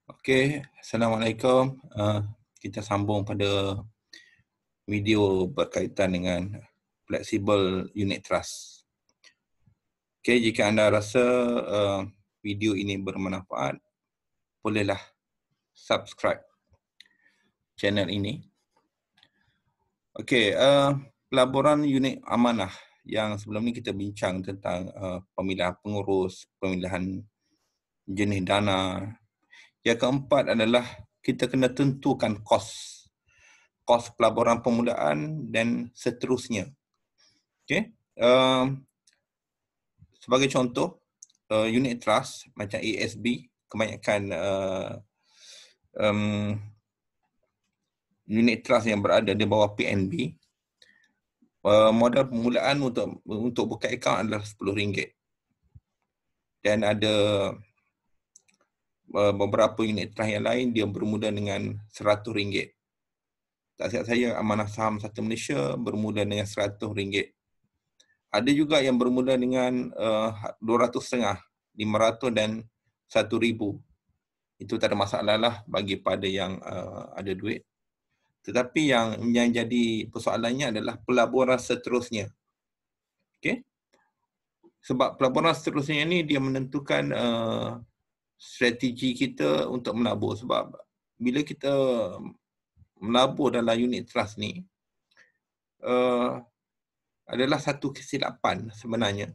Okey, Assalamualaikum. Kita sambung pada video berkaitan dengan flexible unit trust. Okey, jika anda rasa video ini bermanfaat, bolehlah subscribe channel ini. Okey, pelaburan unit amanah yang sebelum ni kita bincang tentang pemilihan pengurus, pemilihan jenis dana. Yang keempat adalah kita kena tentukan kos pelaburan permulaan dan seterusnya. Okey. Sebagai contoh, unit trust macam ASB, kebanyakan unit trust yang berada di bawah PNB, modal permulaan untuk buka akaun adalah RM10. Dan ada beberapa unit trust yang lain dia bermula dengan RM100. Tak silap saya, Amanah Saham Satu Malaysia bermula dengan RM100. Ada juga yang bermula dengan 200.5, 500 dan 1,000. Itu tak ada masalah lah bagi pada yang ada duit. Tetapi yang jadi persoalannya adalah pelaburan seterusnya. Okey. Sebab pelaburan seterusnya ni dia menentukan strategi kita untuk menabur. Sebab bila kita menabur dalam unit trust ni, adalah satu kesilapan sebenarnya.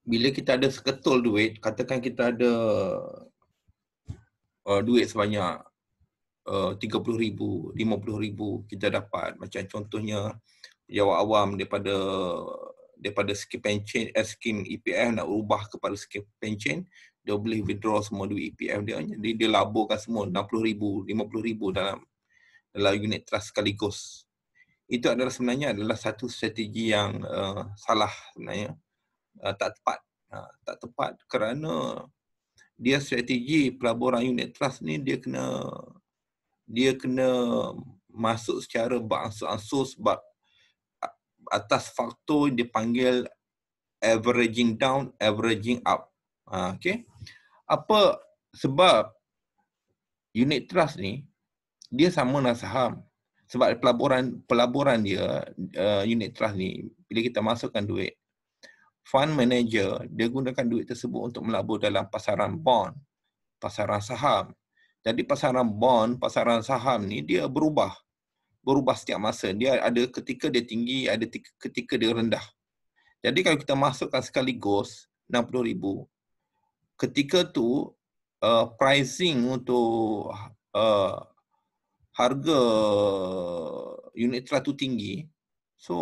Bila kita ada seketul duit, katakan kita ada duit sebanyak 30,000, 50,000 kita dapat. Macam contohnya pejabat awam daripada skim pencen, skim EPF nak ubah kepada skim pencen, dia boleh withdraw semua duit EPF dia. Jadi dia laburkan semua 60,000, 50,000 dalam unit trust sekaligus. Itu sebenarnya adalah satu strategi yang salah sebenarnya. Tak tepat. Tak tepat kerana dia strategi pelaburan unit trust ni dia kena masuk secara beransur-ansur sebab atas faktor dipanggil averaging down, averaging up. Okey. Apa sebab unit trust ni dia sama dengan saham. Sebab pelaburan dia unit trust ni bila kita masukkan duit, fund manager dia gunakan duit tersebut untuk melabur dalam pasaran bond, pasaran saham. Jadi pasaran bond, pasaran saham ni dia berubah setiap masa. Dia ada ketika dia tinggi, ada ketika dia rendah. Jadi kalau kita masukkan sekaligus 60,000, ketika tu pricing untuk harga unit trust tu tinggi, so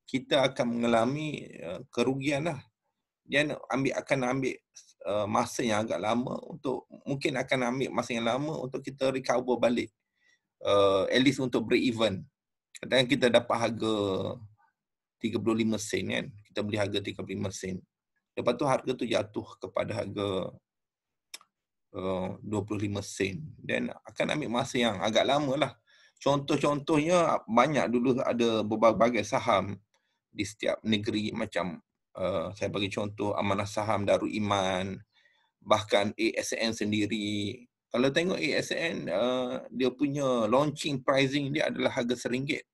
kita akan mengalami kerugian lah. Dia akan ambil masa yang agak lama mungkin akan ambil masa yang lama untuk kita recover balik. At least untuk break even. Kadang kita dapat harga 35 sen kan. Kita beli harga 35 sen. Lepas tu harga tu jatuh kepada harga 25 sen. Dan akan ambil masa yang agak lama lah. Contohnya banyak dulu ada berbagai saham di setiap negeri macam saya bagi contoh Amanah Saham Darul Iman, bahkan ASN sendiri. Kalau tengok ASN, dia punya launching pricing dia adalah harga RM1.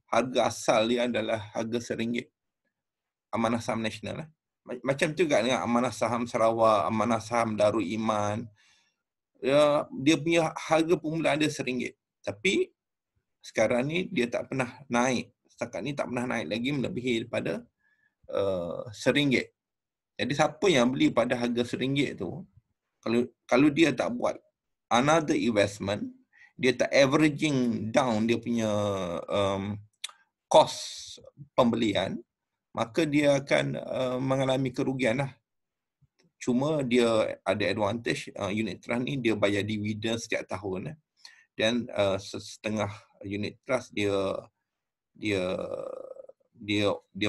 Harga asal dia adalah harga RM1. Amanah Saham Nasional. Macam tu juga dengan Amanah Saham Sarawak, Amanah Saham Darul Iman. Dia punya harga permulaan dia RM1. Tapi sekarang ni dia tak pernah naik. Setakat ni tak pernah naik lagi melebihi daripada RM1. Jadi siapa yang beli pada harga RM1 tu, kalau dia tak buat another investment, dia tak averaging down dia punya kos pembelian, maka dia akan mengalami kerugian lah. Cuma dia ada advantage, unit trust ni dia bayar dividen setiap tahun. Dan setengah unit trust dia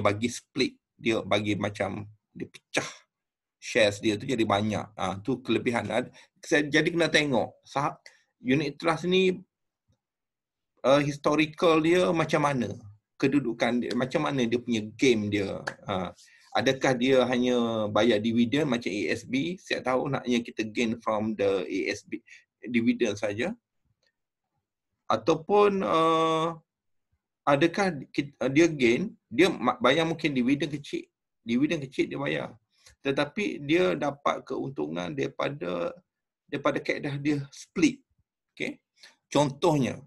bagi split, dia bagi macam dia pecah shares dia tu jadi banyak. Tu kelebihan. Jadi kena tengok unit trust ni historical dia macam mana, kedudukan dia macam mana, dia punya game dia. Adakah dia hanya bayar dividen macam ASB setiap tahun hanya kita gain from the ASB dividen saja, ataupun adakah dia gain, dia bayar mungkin dividen kecil dia bayar, tetapi dia dapat keuntungan daripada kaedah dia split. Okay? Contohnya,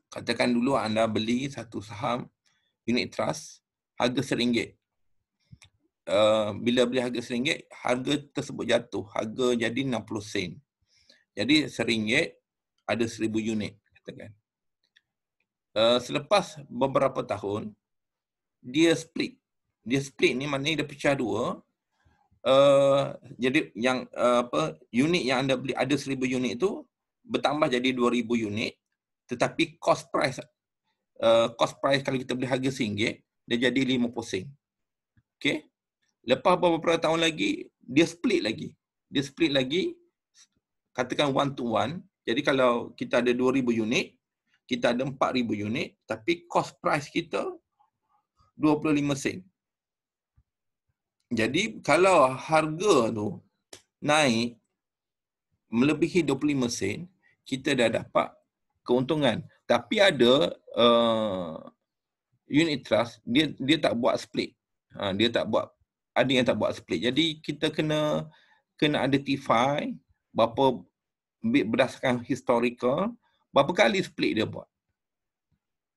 katakan dulu anda beli satu saham unit trust harga RM1. Bila beli harga RM1, harga tersebut jatuh, harga jadi 60 sen. Jadi RM1 ada 1000 unit, katakan. Selepas beberapa tahun, dia split. Dia split ni maknanya dia pecah dua. Jadi yang unit yang anda beli ada 1000 unit itu bertambah jadi 2000 unit, tetapi cost price kalau kita beli harga RM1, dia jadi 50 sen. Okay? Lepas beberapa tahun lagi, dia split lagi, katakan 1 to 1. Jadi kalau kita ada 2000 unit, kita ada 4000 unit, tapi cost price kita 25 sen. Jadi kalau harga tu naik melebihi 25 sen, kita dah dapat keuntungan. Tapi ada unit trust, dia tak buat split. Dia tak buat, ada yang tak buat split. Jadi kita kena identify berapa, berdasarkan historical, berapa kali split dia buat.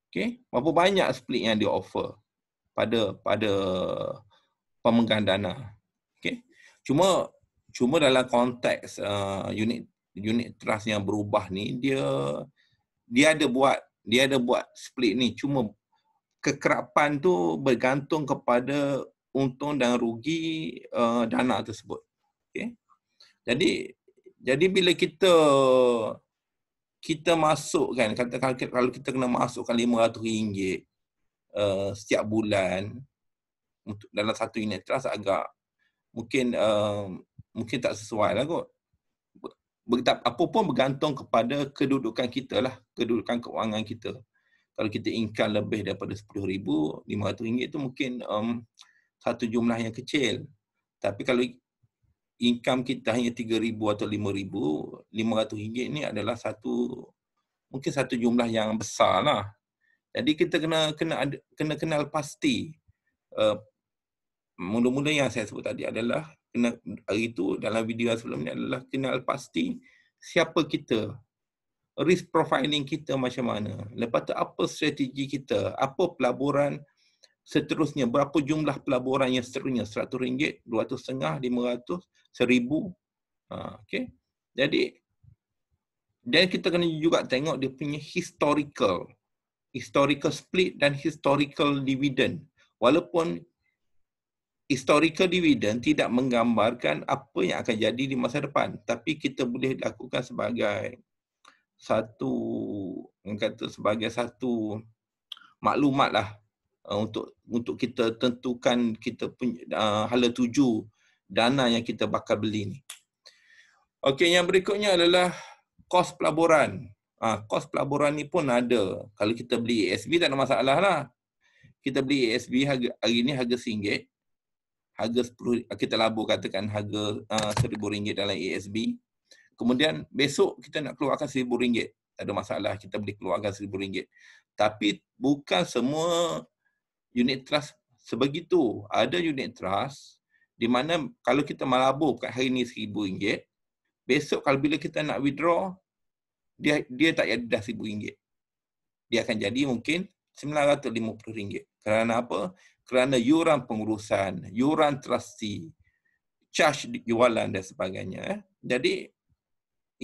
Okay? Berapa banyak split yang dia offer pada pemegang dana. Okay? Cuma dalam konteks unit trust yang berubah ni, dia ada buat split ni. Cuma kekerapan tu bergantung kepada untung dan rugi dana tersebut. Okay? Jadi bila kita masukkan, katakan kalau kita kena masukkan RM500 setiap bulan untuk dalam satu unit trust, agak mungkin tak sesuai lah kot. Apa pun bergantung kepada kedudukan kita lah, kedudukan keuangan kita. Kalau kita income lebih daripada RM10,000, RM500 itu mungkin satu jumlah yang kecil. Tapi kalau income kita hanya RM3,000 atau RM5,000, RM500 ni adalah mungkin satu jumlah yang besar lah. Jadi kita kena kenal pasti. Mula-mula yang saya sebut tadi adalah hari itu dalam video sebelum ni adalah kenal pasti siapa kita, risk profiling kita macam mana, lepas tu apa strategi kita, apa pelaburan seterusnya, berapa jumlah pelaburan yang seterusnya, RM100, RM250, RM500, RM1,000. Okay. Jadi dan kita kena juga tengok dia punya historical split dan historical dividend. Walaupun historical dividend tidak menggambarkan apa yang akan jadi di masa depan, tapi kita boleh lakukan sebagai satu maklumat lah untuk kita tentukan kita punya hala tuju dana yang kita bakal beli ni. Okey, yang berikutnya adalah kos pelaburan. Kos pelaburan ni pun ada. Kalau kita beli ASB tak ada masalah lah. Kita beli ASB hari ni harga RM1, harga 10, kita labur katakan harga RM1,000 dalam ASB. Kemudian besok kita nak keluarkan RM1,000. Tak ada masalah, kita boleh keluarkan RM1,000. Tapi bukan semua unit trust sebegitu. Ada unit trust di mana kalau kita melabur kat hari ni RM1,000, besok kalau bila kita nak withdraw, dia tak jadi dah RM1,000. Dia akan jadi mungkin RM950. Kerana apa? Kerana yuran pengurusan, yuran trustee, charge jualan dan sebagainya. Jadi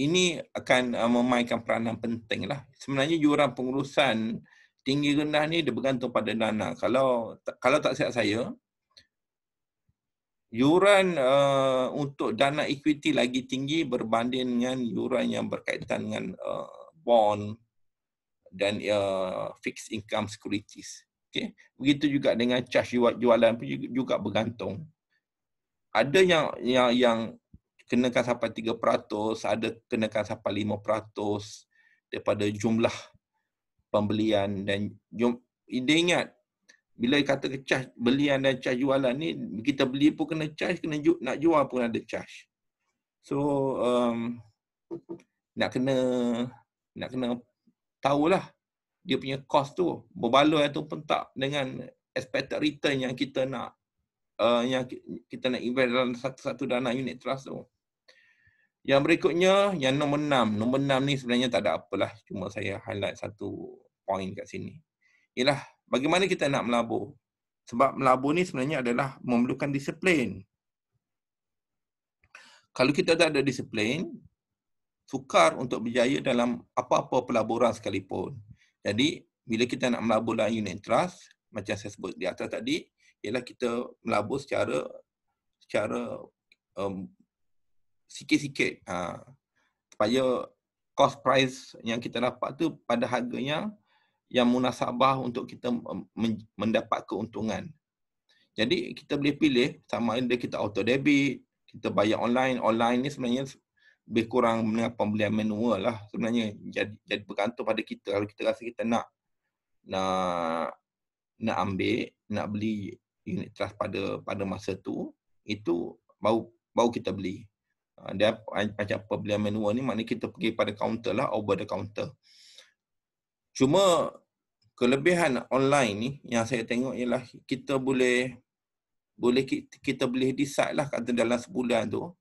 ini akan memainkan peranan penting lah. Sebenarnya yuran pengurusan tinggi rendah ni dia bergantung pada dana. Kalau tak silap saya, yuran untuk dana equity lagi tinggi berbanding dengan yuran yang berkaitan dengan bond dan fixed income securities. Okay. Begitu juga dengan charge jualan pun juga bergantung. Ada yang kenakan sampai 3%, ada kenakan sampai 5% daripada jumlah pembelian. Dan dia ingat Bila kata charge belian dan charge jualan ni, kita beli pun kena charge, nak jual pun ada charge. So nak kena tahulah dia punya cost tu berbaloi atau pun tak dengan expected return yang kita nak kita nak invest dalam satu dana unit trust tu. Yang berikutnya, yang nombor 6. Nombor 6 ni sebenarnya tak ada apalah, cuma saya highlight satu point kat sini. Ialah bagaimana kita nak melabur. Sebab melabur ni sebenarnya adalah memerlukan disiplin. Kalau kita tak ada disiplin, sukar untuk berjaya dalam apa-apa pelaburan sekalipun. Jadi, bila kita nak melabur dalam unit trust, macam saya sebut di atas tadi, ialah kita melabur secara sikit-sikit. Supaya cost price yang kita dapat tu pada harga yang munasabah untuk kita mendapat keuntungan. Jadi kita boleh pilih sama ada kita auto debit, kita bayar online. Online ni sebenarnya lebih kurang dengan pembelian manual lah sebenarnya. Jadi bergantung pada kita. Kalau kita rasa kita nak ambil, nak beli unit trust pada masa tu, itu baru kita beli. Dia macam pembelian manual ni maknanya kita pergi pada kaunter lah, over the counter. Cuma kelebihan online ni yang saya tengok ialah kita boleh decide lah kata dalam sebulan tu,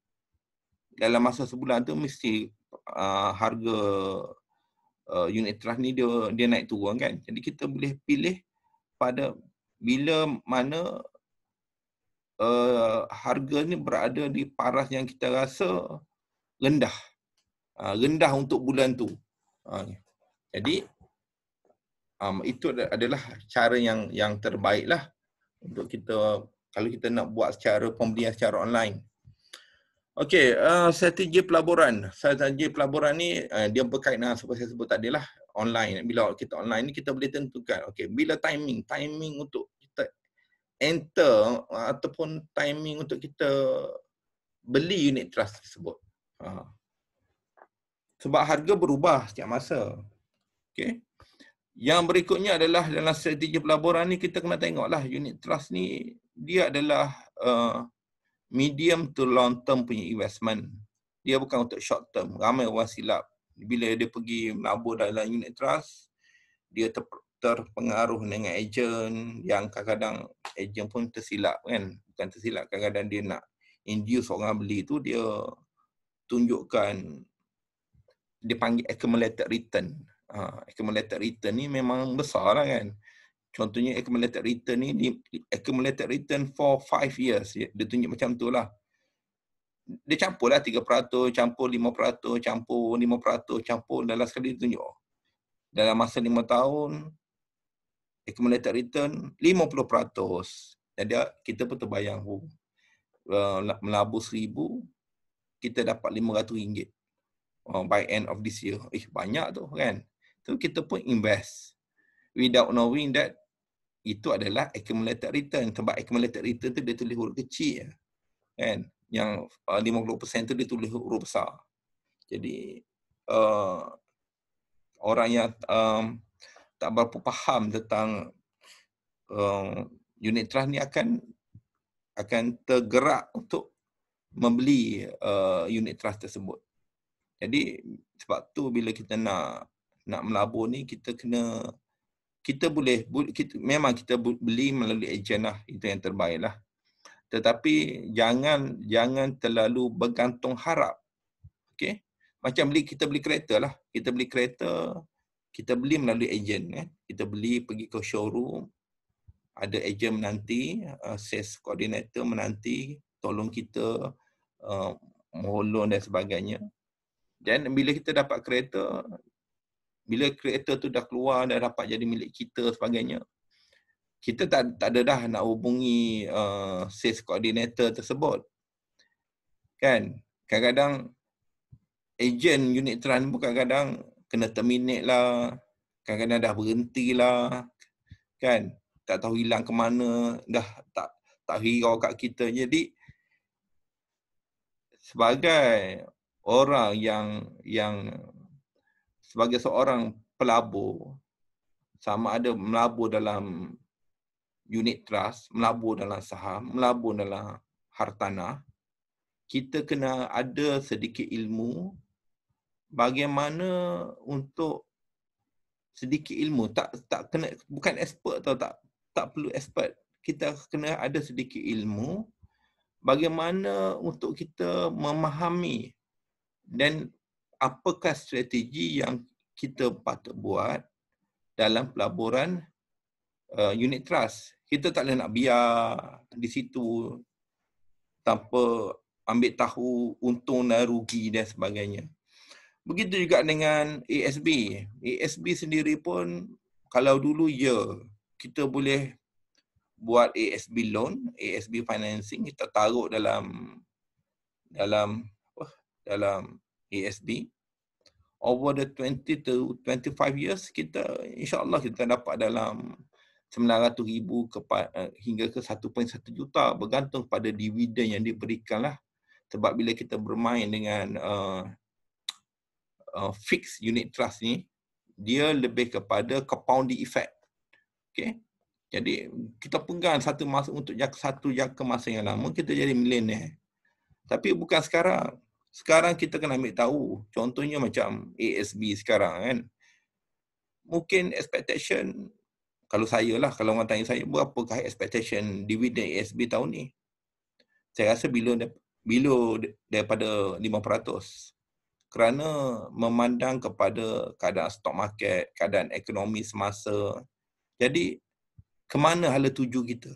dalam masa sebulan tu mesti harga unit trust ni dia naik turun kan. Jadi kita boleh pilih pada bila mana harga ni berada di paras yang kita rasa rendah. Rendah untuk bulan tu. Jadi itu adalah cara yang terbaik lah untuk kita kalau kita nak buat pembelian secara online. Okey, strategi pelaburan. Strategi pelaburan ni dia berkait dengan seperti saya sebut tadi lah, online. Bila kita online ni kita boleh tentukan okey, bila timing untuk kita enter ataupun timing untuk kita beli unit trust tersebut. Sebab harga berubah setiap masa. Okey. Yang berikutnya adalah dalam strategi pelaburan ni kita kena tengoklah unit trust ni dia adalah medium to long term punya investment. Dia bukan untuk short term. Ramai orang silap. Bila dia pergi melabur dalam unit trust, dia terpengaruh dengan ejen yang kadang-kadang ejen pun tersilap kan. Bukan tersilap, kadang-kadang dia nak induce orang beli tu, dia tunjukkan, dia panggil accumulated return. Accumulated return ni memang besar lah kan. Contohnya accumulated return ni, accumulated return for 5 years. Dia tunjuk macam tu lah. Dia campur lah 3%, campur 5%, campur 5%, campur dalam sekali dia tunjuk. Dalam masa 5 tahun, accumulated return 50%. Jadi kita pun terbayang, melabur 1,000, kita dapat RM500 by end of this year. Banyak tu kan. So kita pun invest without knowing that itu adalah accumulated return. Sebab accumulated return tu dia tulis huruf kecil kan. Yang 50% tu dia tulis huruf besar. Jadi orang yang tak berapa faham tentang unit trust ni akan tergerak untuk membeli unit trust tersebut. Jadi sebab tu bila kita nak melabur ni memang kita beli melalui ejen lah, itu yang terbaik lah. Tetapi jangan terlalu bergantung harap. Okey? Macam kita beli kereta lah. Kita beli kereta, kita beli melalui ejen kan. Kita beli pergi ke showroom, ada ejen menanti, sales coordinator menanti, tolong kita loan dan sebagainya. Dan bila kita dapat kereta, bila kereta tu dah keluar, dah dapat jadi milik kita sebagainya, kita tak ada dah nak hubungi sales coordinator tersebut. Kan? Kadang-kadang ejen unit trust pun kadang-kadang kena terminate lah, kadang-kadang dah berhenti lah. Kan? Tak tahu hilang ke mana, dah tak hirau kat kita. Jadi sebagai orang yang sebagai seorang pelabur, sama ada melabur dalam unit trust, melabur dalam saham, melabur dalam hartanah, kita kena ada sedikit ilmu bagaimana untuk sedikit ilmu, tak kena, bukan expert tau, tak perlu expert. Kita kena ada sedikit ilmu bagaimana untuk kita memahami dan apakah strategi yang kita patut buat dalam pelaburan unit trust. Kita tak boleh nak biar di situ tanpa ambil tahu untung dan rugi dan sebagainya. Begitu juga dengan ASB. ASB sendiri pun, kalau dulu kita boleh buat ASB loan, ASB financing, kita taruh dalam ASB. Over the 20 to 25 years, kita insya-Allah kita dapat dalam 900,000 hingga ke 1.1 juta, bergantung pada dividen yang diberikan lah. Sebab bila kita bermain dengan fixed unit trust ni, dia lebih kepada compounding effect. Okay? Jadi kita pegang satu jangka masa yang lama, kita jadi milioner. Tapi bukan sekarang. Sekarang kita kena ambil tahu. Contohnya macam ASB sekarang kan. Mungkin expectation, kalau orang tanya saya, berapakah expectation dividen ASB tahun ni? Saya rasa bila daripada 5%. Kerana memandang kepada keadaan stock market, keadaan ekonomi semasa. Jadi, kemana hala tuju kita?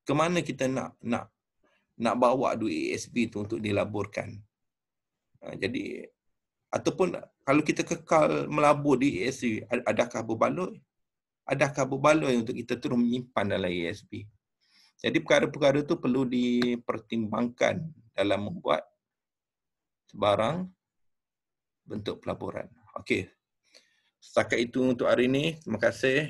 Kemana kita nak bawa duit ASB tu untuk dilaburkan? Jadi, ataupun kalau kita kekal melabur di ASB, adakah berbaloi? Adakah berbaloi untuk kita terus menyimpan dalam ASB? Jadi perkara-perkara itu perlu dipertimbangkan dalam membuat sebarang bentuk pelaburan. Okey. Setakat itu untuk hari ini. Terima kasih.